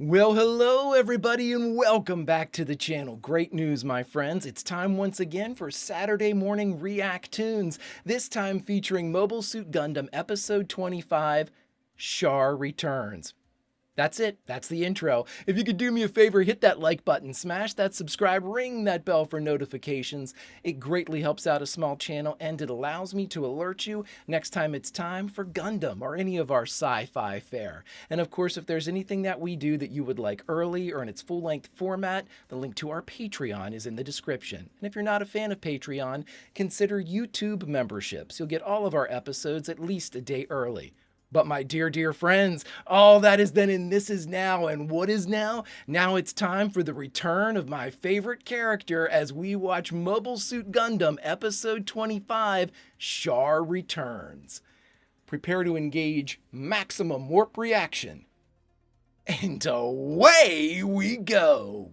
Well, hello everybody and welcome back to the channel. Great news, my friends. It's time once again for Saturday morning React-TOONS, this time featuring Mobile Suit Gundam Episode 25, Char Returns. That's it. That's the intro. If you could do me a favor, hit that like button, smash that subscribe, ring that bell for notifications. It greatly helps out a small channel and it allows me to alert you next time it's time for Gundam or any of our sci-fi fare. And of course, if there's anything that we do that you would like early or in its full-length format, the link to our Patreon is in the description. And if you're not a fan of Patreon, consider YouTube memberships. You'll get all of our episodes at least a day early. But my dear friends, all that is then and this is now. And what is now? Now it's time for the return of my favorite character as we watch Mobile Suit Gundam Episode 25, Char Returns. Prepare to engage maximum warp reaction. And away we go.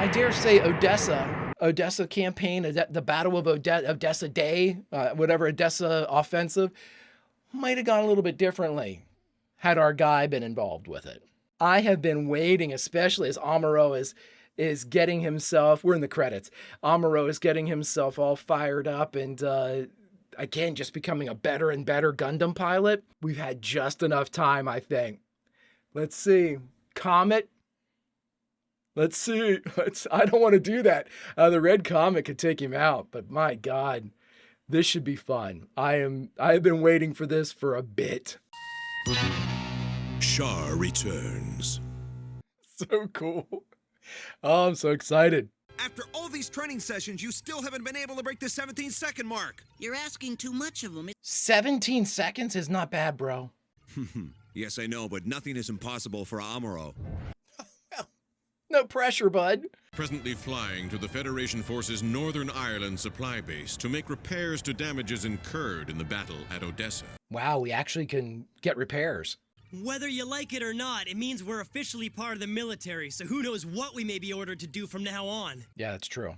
I dare say Odessa campaign, the Battle of Odessa Day, whatever, Odessa offensive, might have gone a little bit differently had our guy been involved with it. I have been waiting, especially as Amuro is getting himself, we're in the credits, Amuro is getting himself all fired up and again, just becoming a better and better Gundam pilot. We've had just enough time, I think. Let's see, Comet. Let's see. I don't want to do that. The red comet could take him out, but my God, this should be fun. I have been waiting for this for a bit. Char returns. So cool. Oh, I'm so excited. After all these training sessions, you still haven't been able to break the 17-second mark. You're asking too much of them. 17 seconds is not bad, bro. Yes, I know, but nothing is impossible for Amuro. No pressure, bud. Presently flying to the Federation Force's Northern Ireland supply base to make repairs to damages incurred in the battle at Odessa. Wow, we actually can get repairs. Whether you like it or not, it means we're officially part of the military, so who knows what we may be ordered to do from now on. Yeah, that's true.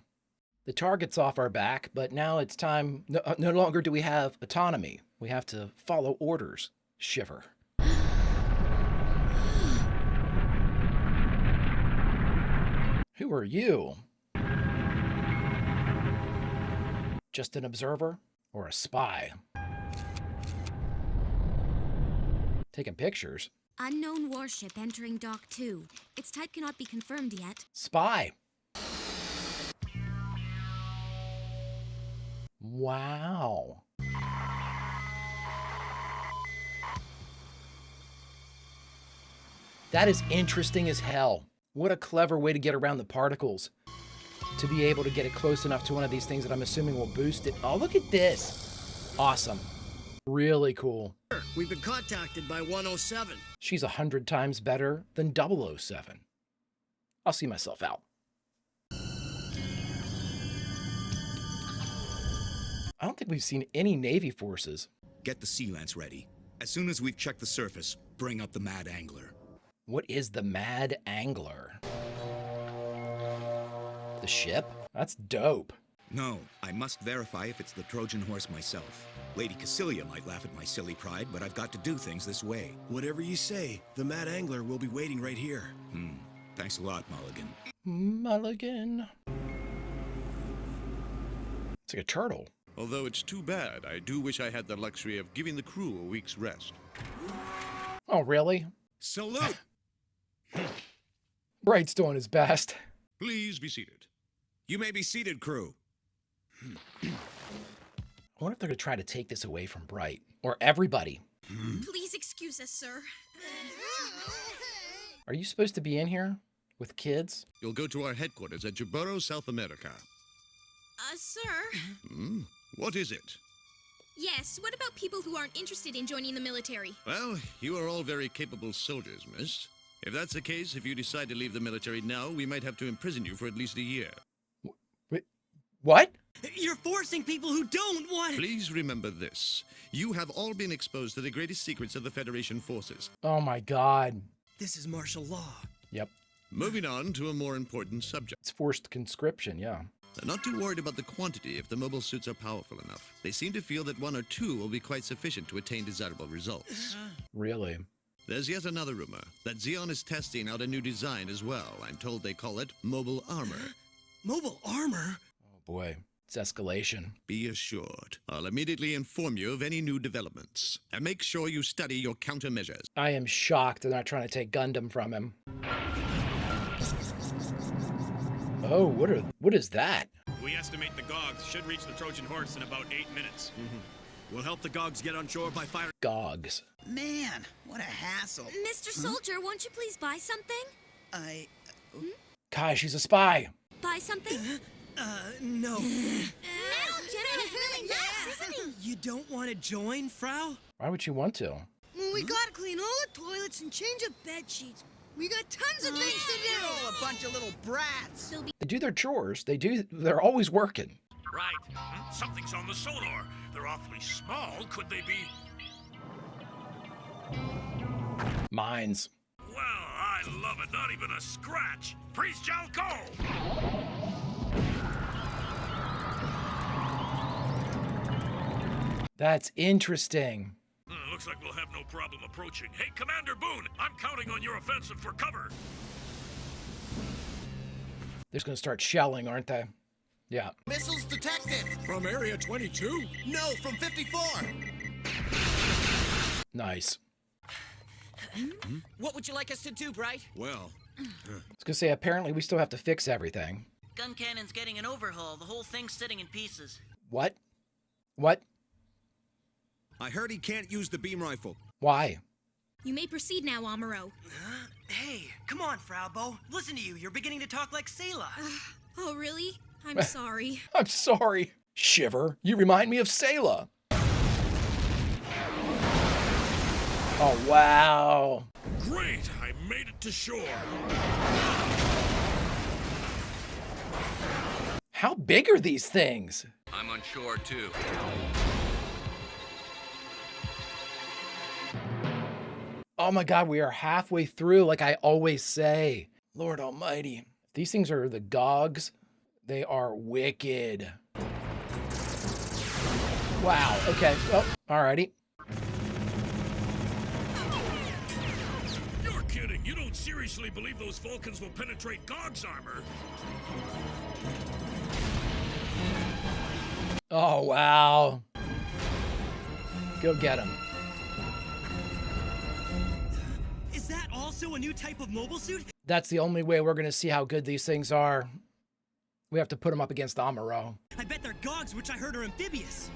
The target's off our back, but now it's time. No longer do we have autonomy. We have to follow orders. Shiver. Who are you? Just an observer or a spy? Taking pictures? Unknown warship entering Dock 2. Its type cannot be confirmed yet. Spy. Wow. That is interesting as hell. What a clever way to get around the particles. To be able to get it close enough to one of these things that I'm assuming will boost it. Oh, look at this. Awesome. Really cool. We've been contacted by 107. She's 100 times better than 007. I'll see myself out. I don't think we've seen any Navy forces. Get the Sea Lance ready. As soon as we've checked the surface, bring up the Mad Angler. What is the Mad Angler? The ship? That's dope. No, I must verify if it's the Trojan horse myself. Lady Cassilia might laugh at my silly pride, but I've got to do things this way. Whatever you say, the Mad Angler will be waiting right here. Thanks a lot, Mulligan. Mulligan. It's like a turtle. Although it's too bad, I do wish I had the luxury of giving the crew a week's rest. Oh, really? Salute! Bright's doing his best. Please be seated. You may be seated, crew. I wonder if they're going to try to take this away from Bright. Or everybody. Please excuse us, sir. Are you supposed to be in here with kids? You'll go to our headquarters at Jaburo, South America. Sir? What is it? Yes, what about people who aren't interested in joining the military? Well, you are all very capable soldiers, miss. If that's the case, if you decide to leave the military now, we might have to imprison you for at least a year. Wait, what? You're forcing people who don't want... Please remember this. You have all been exposed to the greatest secrets of the Federation forces. Oh my God. This is martial law. Yep. Moving on to a more important subject. It's forced conscription, yeah. I'm not too worried about the quantity if the mobile suits are powerful enough. They seem to feel that 1 or 2 will be quite sufficient to attain desirable results. Really? There's yet another rumor that Xeon is testing out a new design as well. I'm told they call it mobile armor. Mobile armor? Oh boy, it's escalation. Be assured, I'll immediately inform you of any new developments. And make sure you study your countermeasures. I am shocked they're not trying to take Gundam from him. Oh, what is that? We estimate the Gogs should reach the Trojan horse in about 8 minutes. We'll help the Gogs get on shore by firing. Gogs. Man, what a hassle. Mr. Soldier, won't you please buy something? Kai, she's a spy. Buy something? No. No, Jenna is really nice, isn't he? You don't want to join, Frau? Why would you want to? Well, we gotta clean all the toilets and change the bed sheets. We got tons of things to do. We're all a bunch of little brats. They do their chores. They're always working. Right. Something's on the sonar. They're awfully small. Could they be? Mines. Well, I love it. Not even a scratch. Freeze shall go. That's interesting. Looks like we'll have no problem approaching. Hey, Commander Boone, I'm counting on your offensive for cover. They're just gonna start shelling, aren't they? Yeah. Missiles detected! From Area 22? No, from 54! Nice. What would you like us to do, Bright? Well, I was gonna say, apparently we still have to fix everything. Gun cannon's getting an overhaul. The whole thing's sitting in pieces. What? What? I heard he can't use the beam rifle. Why? You may proceed now, Amuro. Hey, come on, Frau Bo. Listen to you. You're beginning to talk like Sayla. Oh, really? I'm sorry. I'm sorry. Shiver, you remind me of Sayla. Oh, wow. Great, I made it to shore. How big are these things? I'm on shore, too. Oh my God, we are halfway through, like I always say. Lord almighty. These things are the Gogs. They are wicked. Wow, okay. Well, alrighty. You're kidding. You don't seriously believe those Vulcans will penetrate Gog's armor? Oh, wow. Go get him. Is that also a new type of mobile suit? That's the only way we're going to see how good these things are. We have to put them up against Amuro. I bet they're Gogs, which I heard are amphibious.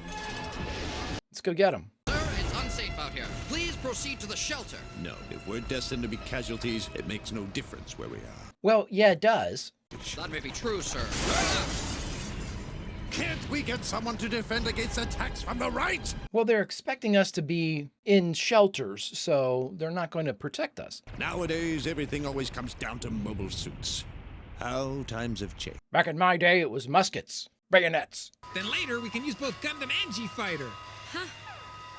Let's go get them. Sir, it's unsafe out here. Please proceed to the shelter. No, if we're destined to be casualties, it makes no difference where we are. Well, yeah, it does. That may be true, sir. Can't we get someone to defend against attacks from the right? Well, they're expecting us to be in shelters, so they're not going to protect us. Nowadays, everything always comes down to mobile suits. How times have changed. Back in my day, it was muskets, bayonets. Then later, we can use both Gundam and G-Fighter. Huh.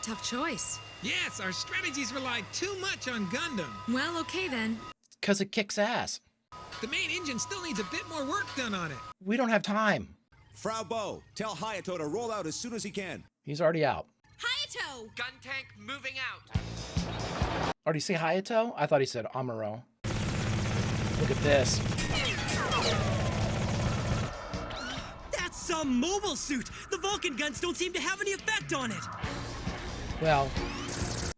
Tough choice. Yes, our strategies rely too much on Gundam. Well, okay then. Because it kicks ass. The main engine still needs a bit more work done on it. We don't have time. Frau Bo, tell Hayato to roll out as soon as he can. He's already out. Hayato! Gun tank moving out. Or did he say Hayato? I thought he said Amuro. Look at this. That's some mobile suit. The Vulcan guns don't seem to have any effect on it. Well,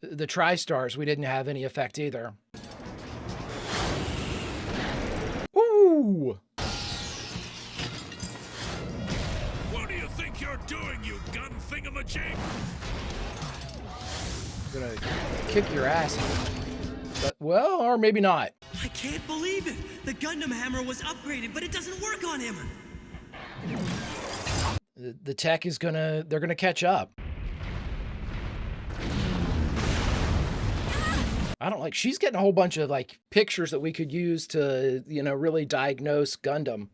the Tri-Stars, we didn't have any effect either. Ooh! What do you think you're doing, you gun thingamajig? I'm gonna kick your ass. But, well, or maybe not. I can't believe it. The Gundam hammer was upgraded, but it doesn't work on him. The tech is they're gonna catch up. I don't she's getting a whole bunch of pictures that we could use to, really diagnose Gundam.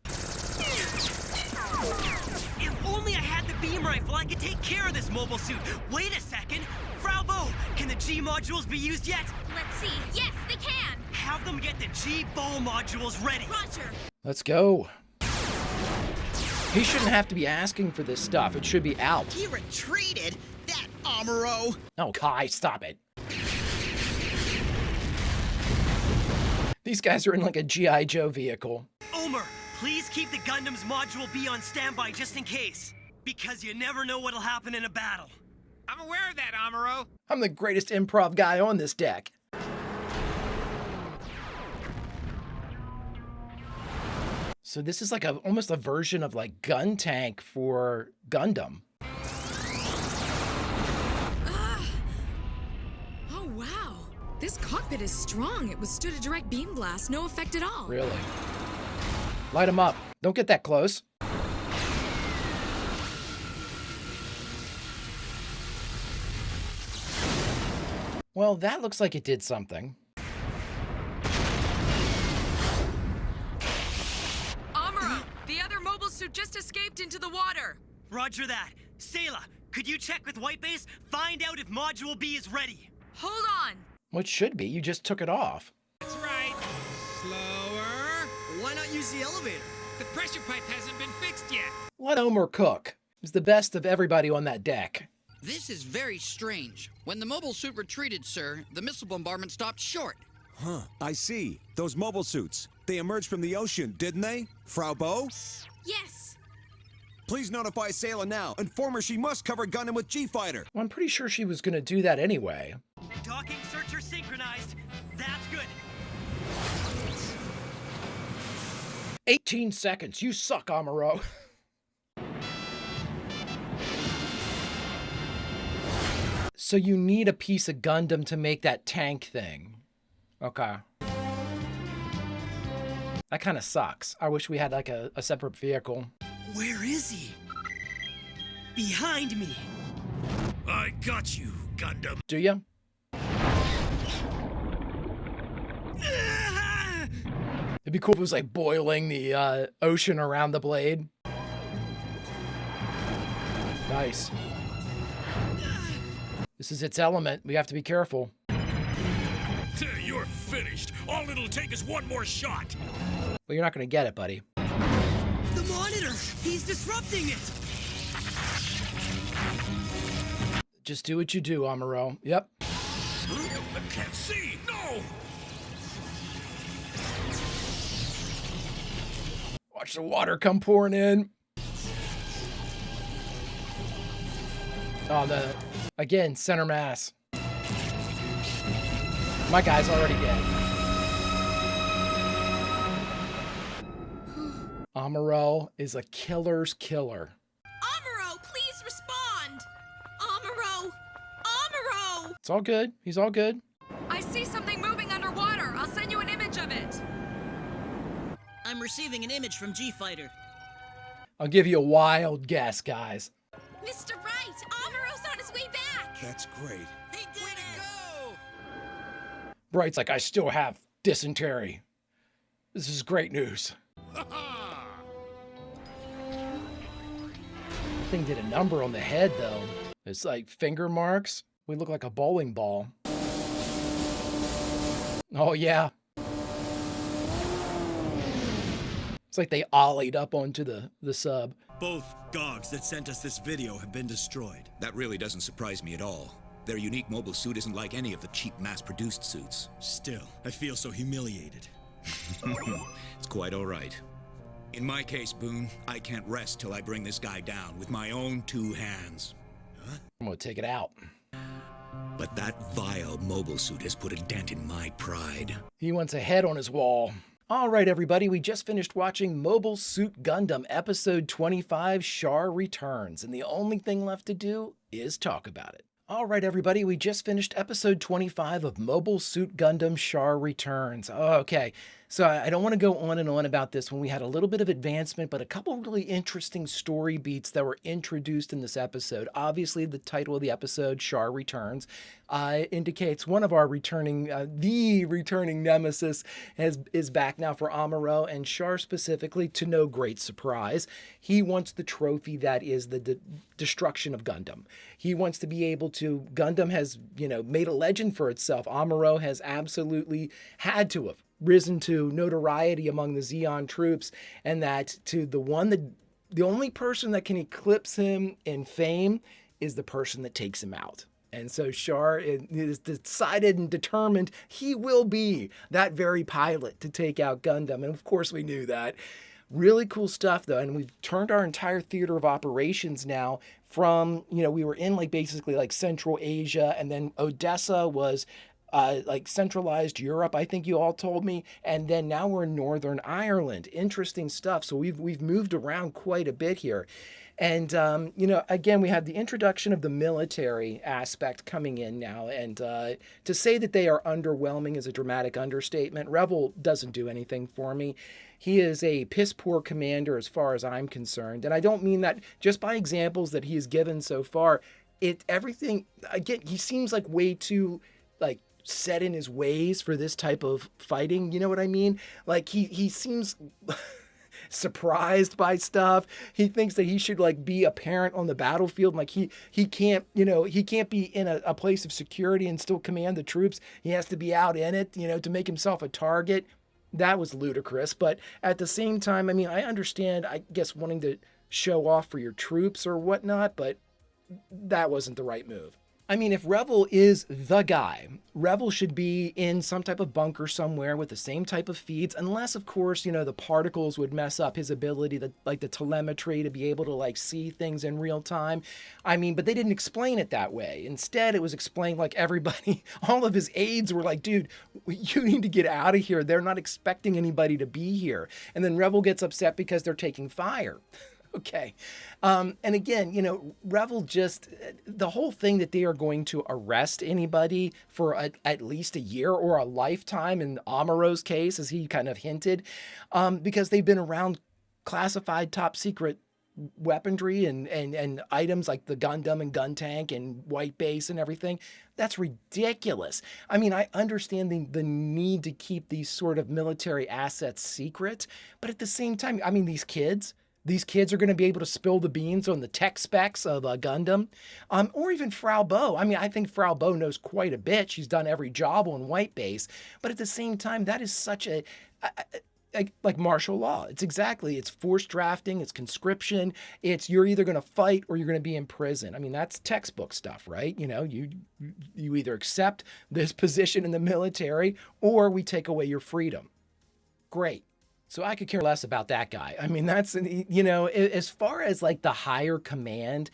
If only I had the beam rifle, I could take care of this mobile suit. Wait a second. Frau Bo, can the G modules be used yet? Let's see. Yes, they can. Have them get the G bow modules ready. Roger. Let's go. He shouldn't have to be asking for this stuff. It should be out. He retreated? That Amuro! Oh, Kai, stop it. These guys are in like a G.I. Joe vehicle. Omer, please keep the Gundam's Module B on standby just in case. Because you never know what'll happen in a battle. I'm aware of that, Amuro. I'm the greatest improv guy on this deck. So this is like almost a version of like Gun Tank for Gundam. Oh, wow. This cockpit is strong. It withstood a direct beam blast. No effect at all. Really? Light them up. Don't get that close. Well, that looks like it did something. Amuro, the other mobile suit just escaped into the water. Roger that. Sayla, could you check with White Base? Find out if Module B is ready. Hold on. Well, it should be. You just took it off. That's right. Slower. Why not use the elevator? The pressure pipe hasn't been fixed yet. Let Omer cook. He's the best of everybody on that deck. This is very strange. When the mobile suit retreated, sir, the missile bombardment stopped short. Huh, I see. Those mobile suits. They emerged from the ocean, didn't they? Frau Bo? Yes. Please notify Sayla now. Inform her she must cover Gundam with G-Fighter. Well, I'm pretty sure she was going to do that anyway. Docking searcher synchronized. That's good. 18 seconds. You suck, Amuro. So you need a piece of Gundam to make that tank thing. Okay. That kind of sucks. I wish we had like a separate vehicle. Where is he? Behind me. I got you, Gundam. Do you? It'd be cool if it was like boiling the ocean around the blade. Nice. This is its element. We have to be careful. You're finished. All it'll take is one more shot. Well, you're not going to get it, buddy. The monitor! He's disrupting it! Just do what you do, Amuro. Yep. I can't see. No! Watch the water come pouring in. Oh, again, center mass. My guy's already dead. Amuro is a killer's killer. Amuro, please respond. Amuro! Amuro! It's all good. He's all good. I see something moving underwater. I'll send you an image of it. I'm receiving an image from G-Fighter. I'll give you a wild guess, guys. Mr. Right, Amuro's on his way back. That's great. He did it! Go! Bright's like, I still have dysentery. This is great news. Thing did a number on the head, though. It's like finger marks. We look like a bowling ball. Oh, yeah. It's like they ollied up onto the sub. Both GOGs that sent us this video have been destroyed. That really doesn't surprise me at all. Their unique mobile suit isn't like any of the cheap mass-produced suits. Still, I feel so humiliated. It's quite all right. In my case, Boone, I can't rest till I bring this guy down with my own two hands. Huh? I'm gonna take it out. But that vile mobile suit has put a dent in my pride. He wants a head on his wall. All right, everybody, we just finished watching Mobile Suit Gundam Episode 25, Char Returns, and the only thing left to do is talk about it. All right, everybody, we just finished Episode 25 of Mobile Suit Gundam Char Returns. Okay, so I don't want to go on and on about this when we had a little bit of advancement, but a couple really interesting story beats that were introduced in this episode. Obviously, the title of the episode, Char Returns, indicates one of our the returning nemesis is back now for Amuro, and Char specifically, to no great surprise. He wants the trophy that is the destruction of Gundam. He wants to be able to, Gundam has, made a legend for itself. Amuro has absolutely had to have risen to notoriety among the Zeon troops, and that to the one that the only person that can eclipse him in fame is the person that takes him out. And so Char is decided and determined he will be that very pilot to take out Gundam. And of course we knew that. Really cool stuff though. And we've turned our entire theater of operations now from, we were in like basically like Central Asia, and then Odessa was like centralized Europe, I think you all told me. And then now we're in Northern Ireland. Interesting stuff. So we've moved around quite a bit here. And, again, we have the introduction of the military aspect coming in now. And to say that they are underwhelming is a dramatic understatement. Revel doesn't do anything for me. He is a piss poor commander as far as I'm concerned. And I don't mean that just by examples that he has given so far. Everything, again, he seems like way too, like, set in his ways for this type of fighting. You know what I mean? Like, he seems surprised by stuff. He thinks that he should like be a parent on the battlefield. Like he can't, he can't be in a place of security and still command the troops. He has to be out in it, to make himself a target. That was ludicrous. But at the same time, I mean, I understand, I guess, wanting to show off for your troops or whatnot, but that wasn't the right move. I mean, if Revel is the guy, Revel should be in some type of bunker somewhere with the same type of feeds, unless, of course, the particles would mess up his ability to, like, the telemetry to be able to, like, see things in real time. I mean, but they didn't explain it that way. Instead, it was explained like everybody, all of his aides were like, dude, you need to get out of here. They're not expecting anybody to be here. And then Revel gets upset because they're taking fire. Okay. And again, Revel just, the whole thing that they are going to arrest anybody for at least a year or a lifetime in Amuro's case, as he kind of hinted, because they've been around classified top secret weaponry and items like the Gundam and gun tank and white base and everything. That's ridiculous. I mean, I understand the need to keep these sort of military assets secret, but at the same time, I mean, these kids are going to be able to spill the beans on the tech specs of Gundam, or even Frau Bo. I mean, I think Frau Bo knows quite a bit. She's done every job on white base, but at the same time, that is such like martial law. It's forced drafting, it's conscription, you're either going to fight or you're going to be in prison. I mean, that's textbook stuff, right? You either accept this position in the military or we take away your freedom. Great. So I could care less about that guy. I mean, that's, as far as like the higher command,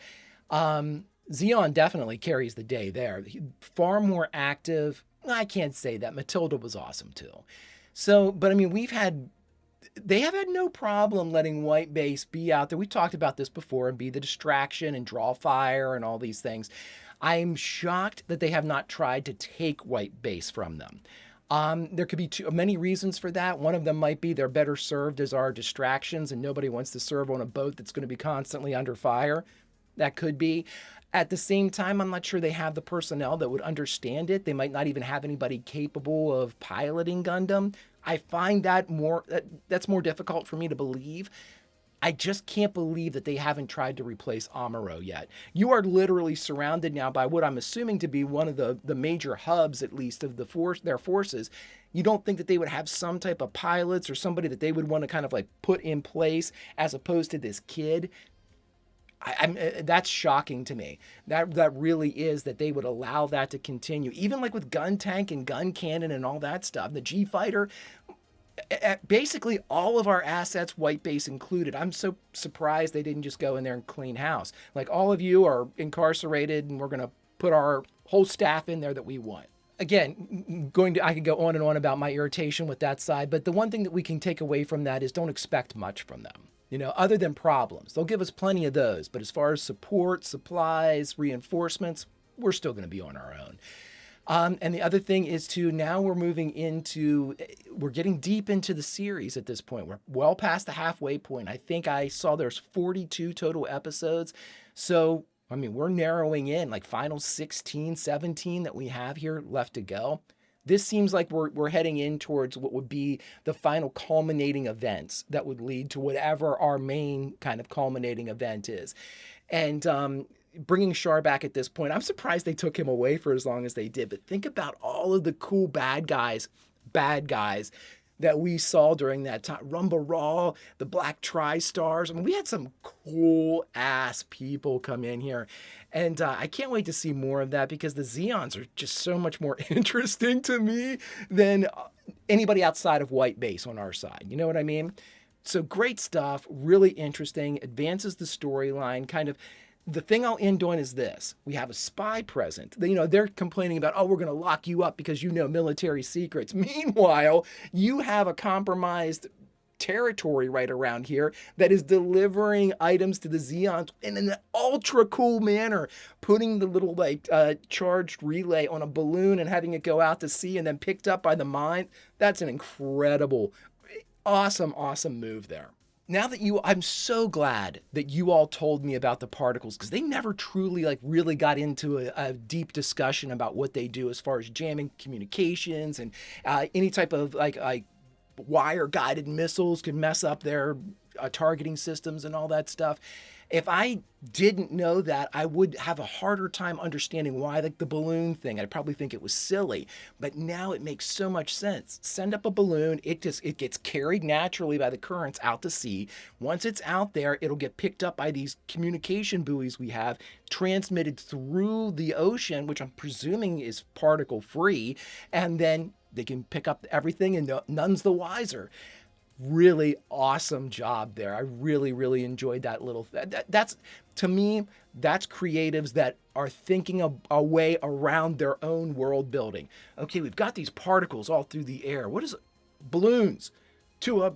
Zeon definitely carries the day there. Far more active. I can't say that. Matilda was awesome too. So, but I mean, they have had no problem letting white base be out there. We talked about this before, and be the distraction and draw fire and all these things. I'm shocked that they have not tried to take white base from them. There could be many reasons for that. One of them might be they're better served as our distractions, and nobody wants to serve on a boat that's going to be constantly under fire. That could be. At the same time, I'm not sure they have the personnel that would understand it. They might not even have anybody capable of piloting Gundam. I find that's more difficult for me to believe. I just can't believe that they haven't tried to replace Amuro yet. You are literally surrounded now by what I'm assuming to be one of the major hubs, at least, of their forces. You don't think that they would have some type of pilots or somebody that they would want to kind of like put in place as opposed to this kid? That's shocking to me. That really is, that they would allow that to continue. Even like with gun tank and gun cannon and all that stuff. The G fighter, basically all of our assets, white base included. I'm so surprised they didn't just go in there and clean house. Like, all of you are incarcerated and we're going to put our whole staff in there that we want. Again, I could go on and on about my irritation with that side, but the one thing that we can take away from that is don't expect much from them. Other than problems. They'll give us plenty of those, but as far as support, supplies, reinforcements, we're still going to be on our own. And the other thing is now we're getting deep into the series at this point. We're well past the halfway point. I think I saw there's 42 total episodes. So, I mean, we're narrowing in like final 16, 17 that we have here left to go. This seems like we're heading in towards what would be the final culminating events that would lead to whatever our main kind of culminating event is. And bringing Char back at this point, I'm surprised they took him away for as long as they did. But think about all of the cool bad guys that we saw during that time. Rumba Raw, the Black Tri-Stars. I mean, we had some cool ass people come in here. And I can't wait to see more of that because the Zeons are just so much more interesting to me than anybody outside of White Base on our side. You know what I mean? So great stuff, really interesting, advances the storyline, kind of. The thing I'll end on is this. We have a spy present. You know, they're complaining about, oh, we're going to lock you up because you know military secrets. Meanwhile, you have a compromised territory right around here that is delivering items to the Zeons in an ultra cool manner, putting the little charged relay on a balloon and having it go out to sea and then picked up by the mine. That's an incredible, awesome move there. Now that I'm so glad that you all told me about the particles, because they never truly really got into a deep discussion about what they do as far as jamming communications and any type of wire guided missiles can mess up their targeting systems and all that stuff. If I didn't know that, I would have a harder time understanding why the balloon thing. I'd probably think it was silly, but now it makes so much sense. Send up a balloon, it gets carried naturally by the currents out to sea. Once it's out there, it'll get picked up by these communication buoys we have, transmitted through the ocean, which I'm presuming is particle free, and then they can pick up everything and none's the wiser. Really awesome job there. I really enjoyed that little that's to me, that's creatives that are thinking of a way around their own world building. Okay, we've got these particles all through the air. What is it? Balloons to a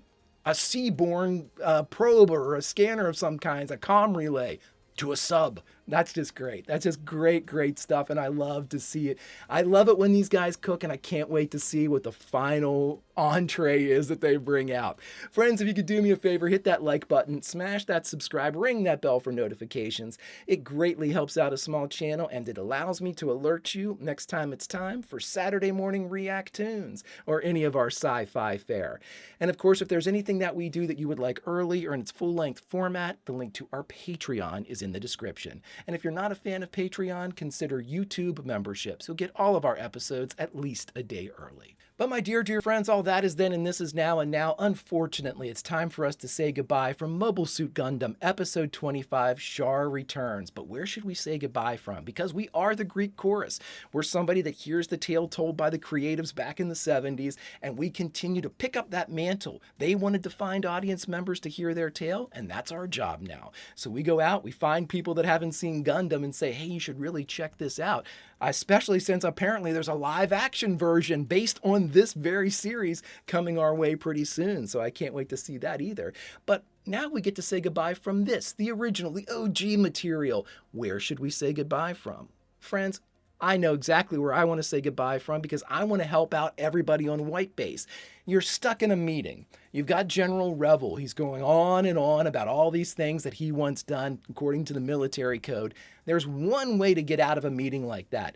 seaborne probe or a scanner of some kinds, a comm relay to a sub. That's just great. That's just great stuff, and I love to see it. I love it when these guys cook, and I can't wait to see what the final entree is that they bring out. Friends, if you could do me a favor, hit that like button, smash that subscribe, ring that bell for notifications. It greatly helps out a small channel, and it allows me to alert you next time it's time for Saturday morning React-Toons or any of our sci-fi fare. And of course, if there's anything that we do that you would like early or in its full-length format, the link to our Patreon is in the description. And if you're not a fan of Patreon, consider YouTube memberships. You'll get all of our episodes at least a day early. But my dear friends, all that is then and this is now, and now, unfortunately, it's time for us to say goodbye from Mobile Suit Gundam Episode 25, Char Returns. But where should we say goodbye from? Because we are the Greek chorus. We're somebody that hears the tale told by the creatives back in the 70s, and we continue to pick up that mantle. They wanted to find audience members to hear their tale, and that's our job now. So we go out, we find people that haven't seen Gundam and say, hey, you should really check this out. Especially since apparently there's a live action version based on this very series coming our way pretty soon. So I can't wait to see that either. But now we get to say goodbye from this, the original, the OG material. Where should we say goodbye from? Friends, I know exactly where I want to say goodbye from because I want to help out everybody on White Base. You're stuck in a meeting. You've got General Revel. He's going on and on about all these things that he wants done according to the military code. There's one way to get out of a meeting like that.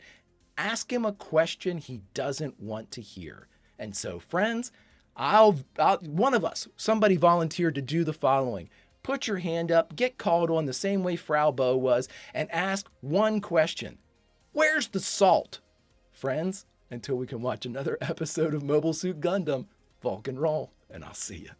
Ask him a question he doesn't want to hear. And so, friends, one of us, somebody volunteered to do the following. Put your hand up, get called on the same way Frau Bo was, and ask one question. Where's the salt? Friends, until we can watch another episode of Mobile Suit Gundam, Vulcan roll, and I'll see you.